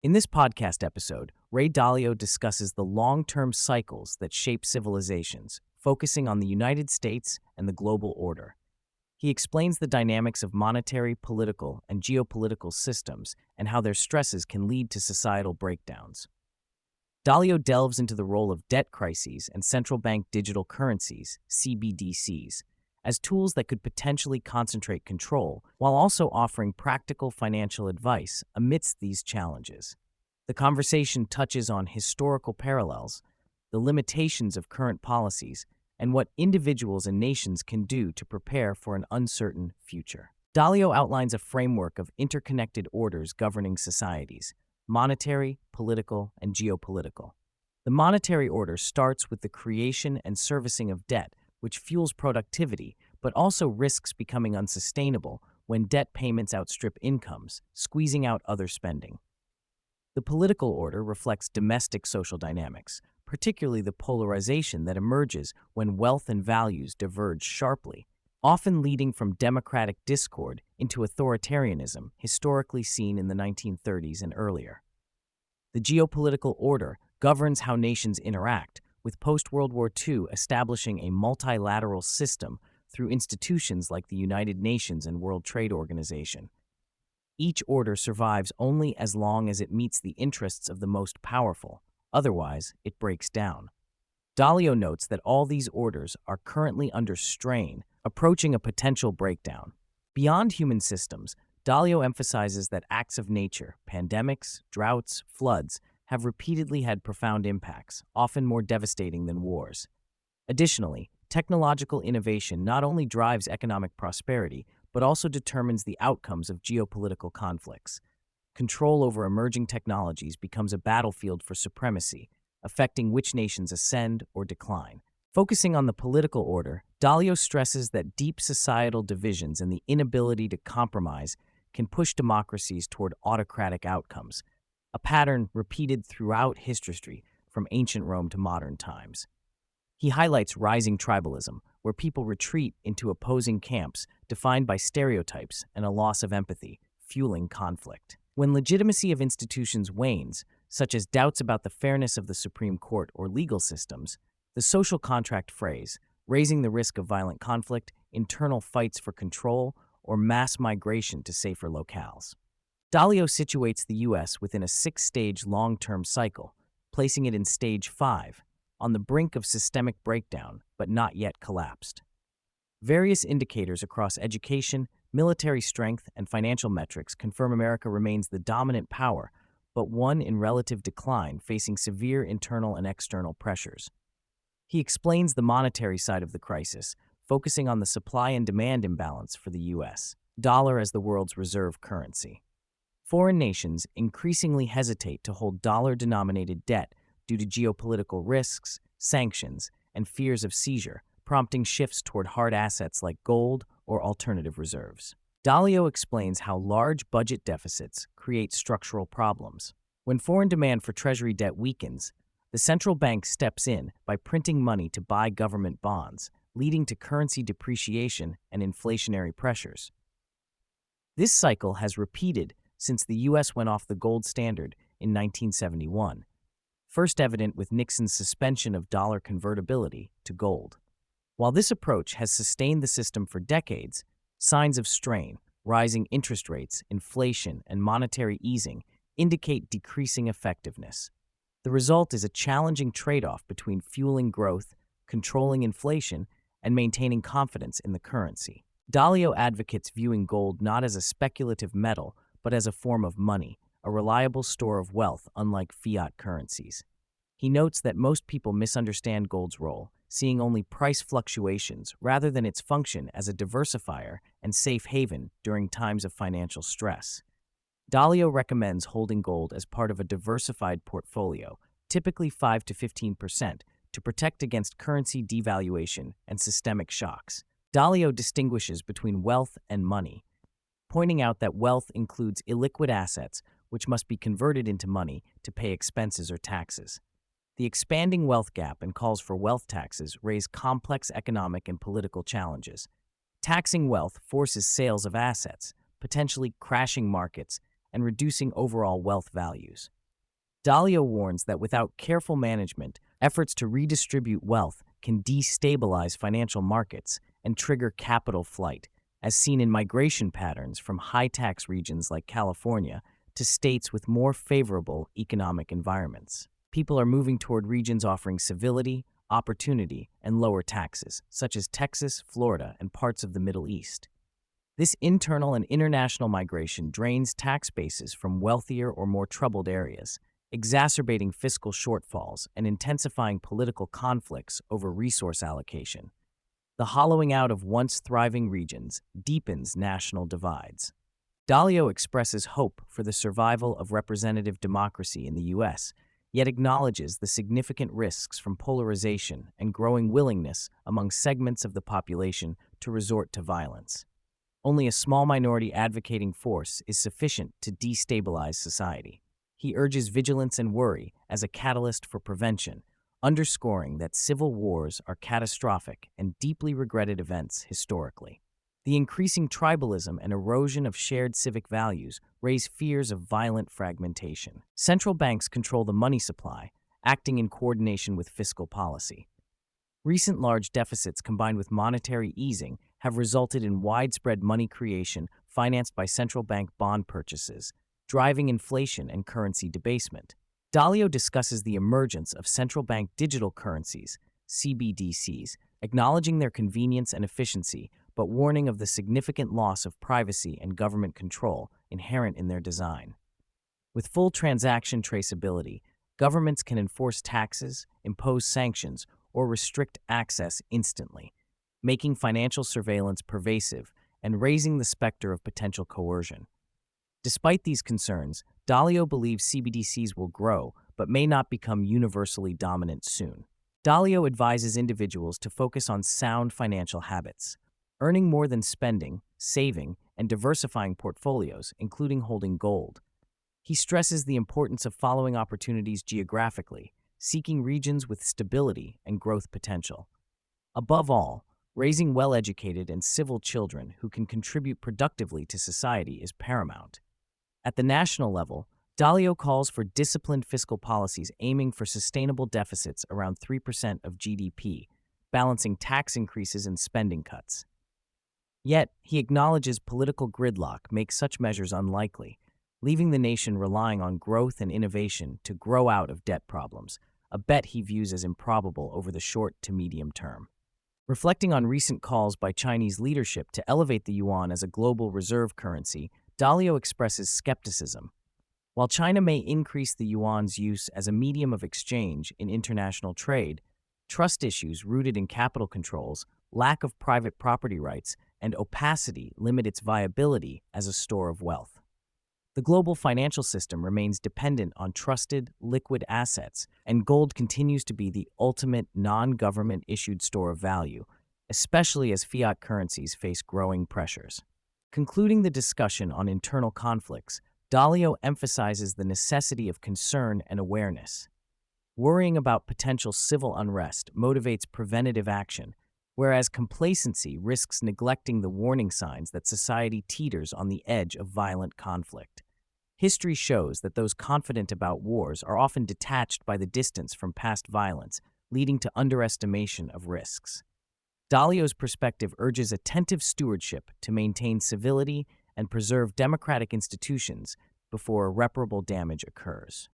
In this podcast episode, Ray Dalio discusses the long-term cycles that shape civilizations, focusing on the United States and the global order. He explains the dynamics of monetary, political, and geopolitical systems and how their stresses can lead to societal breakdowns. Dalio delves into the role of debt crises and central bank digital currencies, CBDCs, as tools that could potentially concentrate control while also offering practical financial advice amidst these challenges. The conversation touches on historical parallels, the limitations of current policies, and what individuals and nations can do to prepare for an uncertain future. Dalio outlines a framework of interconnected orders governing societies: monetary, political, and geopolitical. The monetary order starts with the creation and servicing of debt, which fuels productivity, but also risks becoming unsustainable when debt payments outstrip incomes, squeezing out other spending. The political order reflects domestic social dynamics, particularly the polarization that emerges when wealth and values diverge sharply, often leading from democratic discord into authoritarianism, historically seen in the 1930s and earlier. The geopolitical order governs how nations interact, with post-World War II establishing a multilateral system through institutions like the United Nations and World Trade Organization. Each order survives only as long as it meets the interests of the most powerful; otherwise, it breaks down. Dalio notes that all these orders are currently under strain, approaching a potential breakdown. Beyond human systems, Dalio emphasizes that acts of nature, pandemics, droughts, floods, have repeatedly had profound impacts, often more devastating than wars. Additionally, technological innovation not only drives economic prosperity, but also determines the outcomes of geopolitical conflicts. Control over emerging technologies becomes a battlefield for supremacy, affecting which nations ascend or decline. Focusing on the political order, Dalio stresses that deep societal divisions and the inability to compromise can push democracies toward autocratic outcomes, a pattern repeated throughout history from ancient Rome to modern times. He highlights rising tribalism, where people retreat into opposing camps defined by stereotypes and a loss of empathy, fueling conflict. When legitimacy of institutions wanes, such as doubts about the fairness of the Supreme Court or legal systems, the social contract phrase, raising the risk of violent conflict, internal fights for control, or mass migration to safer locales. Dalio situates the U.S. within a six-stage long-term cycle, placing it in Stage 5, on the brink of systemic breakdown, but not yet collapsed. Various indicators across education, military strength, and financial metrics confirm America remains the dominant power, but one in relative decline, facing severe internal and external pressures. He explains the monetary side of the crisis, focusing on the supply and demand imbalance for the U.S. dollar as the world's reserve currency. Foreign nations increasingly hesitate to hold dollar-denominated debt due to geopolitical risks, sanctions, and fears of seizure, prompting shifts toward hard assets like gold or alternative reserves. Dalio explains how large budget deficits create structural problems. When foreign demand for treasury debt weakens, the central bank steps in by printing money to buy government bonds, leading to currency depreciation and inflationary pressures. This cycle has repeated since the U.S. went off the gold standard in 1971, first evident with Nixon's suspension of dollar convertibility to gold. While this approach has sustained the system for decades, signs of strain, rising interest rates, inflation, and monetary easing indicate decreasing effectiveness. The result is a challenging trade-off between fueling growth, controlling inflation, and maintaining confidence in the currency. Dalio advocates viewing gold not as a speculative metal, but as a form of money, a reliable store of wealth unlike fiat currencies. He notes that most people misunderstand gold's role, seeing only price fluctuations rather than its function as a diversifier and safe haven during times of financial stress. Dalio recommends holding gold as part of a diversified portfolio, typically 5 to 15%, to protect against currency devaluation and systemic shocks. Dalio distinguishes between wealth and money, pointing out that wealth includes illiquid assets which must be converted into money to pay expenses or taxes. The expanding wealth gap and calls for wealth taxes raise complex economic and political challenges. Taxing wealth forces sales of assets, potentially crashing markets and reducing overall wealth values. Dalio warns that without careful management, efforts to redistribute wealth can destabilize financial markets and trigger capital flight, as seen in migration patterns from high-tax regions like California to states with more favorable economic environments. People are moving toward regions offering civility, opportunity, and lower taxes, such as Texas, Florida, and parts of the Middle East. This internal and international migration drains tax bases from wealthier or more troubled areas, exacerbating fiscal shortfalls and intensifying political conflicts over resource allocation. The hollowing out of once thriving regions deepens national divides. Dalio expresses hope for the survival of representative democracy in the U.S., yet acknowledges the significant risks from polarization and growing willingness among segments of the population to resort to violence. Only a small minority advocating force is sufficient to destabilize society. He urges vigilance and worry as a catalyst for prevention, underscoring that civil wars are catastrophic and deeply regretted events historically. The increasing tribalism and erosion of shared civic values raise fears of violent fragmentation. Central banks control the money supply, acting in coordination with fiscal policy. Recent large deficits combined with monetary easing have resulted in widespread money creation financed by central bank bond purchases, driving inflation and currency debasement. Dalio discusses the emergence of central bank digital currencies, CBDCs, acknowledging their convenience and efficiency, but warning of the significant loss of privacy and government control inherent in their design. With full transaction traceability, governments can enforce taxes, impose sanctions, or restrict access instantly, making financial surveillance pervasive and raising the specter of potential coercion. Despite these concerns, Dalio believes CBDCs will grow, but may not become universally dominant soon. Dalio advises individuals to focus on sound financial habits, earning more than spending, saving, and diversifying portfolios, including holding gold. He stresses the importance of following opportunities geographically, seeking regions with stability and growth potential. Above all, raising well-educated and civil children who can contribute productively to society is paramount. At the national level, Dalio calls for disciplined fiscal policies aiming for sustainable deficits around 3% of GDP, balancing tax increases and spending cuts. Yet, he acknowledges political gridlock makes such measures unlikely, leaving the nation relying on growth and innovation to grow out of debt problems, a bet he views as improbable over the short to medium term. Reflecting on recent calls by Chinese leadership to elevate the yuan as a global reserve currency, Dalio expresses skepticism. While China may increase the yuan's use as a medium of exchange in international trade, trust issues rooted in capital controls, lack of private property rights, and opacity limit its viability as a store of wealth. The global financial system remains dependent on trusted, liquid assets, and gold continues to be the ultimate non-government issued store of value, especially as fiat currencies face growing pressures. Concluding the discussion on internal conflicts, Dalio emphasizes the necessity of concern and awareness. Worrying about potential civil unrest motivates preventative action, whereas complacency risks neglecting the warning signs that society teeters on the edge of violent conflict. History shows that those confident about wars are often detached by the distance from past violence, leading to underestimation of risks. Dalio's perspective urges attentive stewardship to maintain civility and preserve democratic institutions before irreparable damage occurs.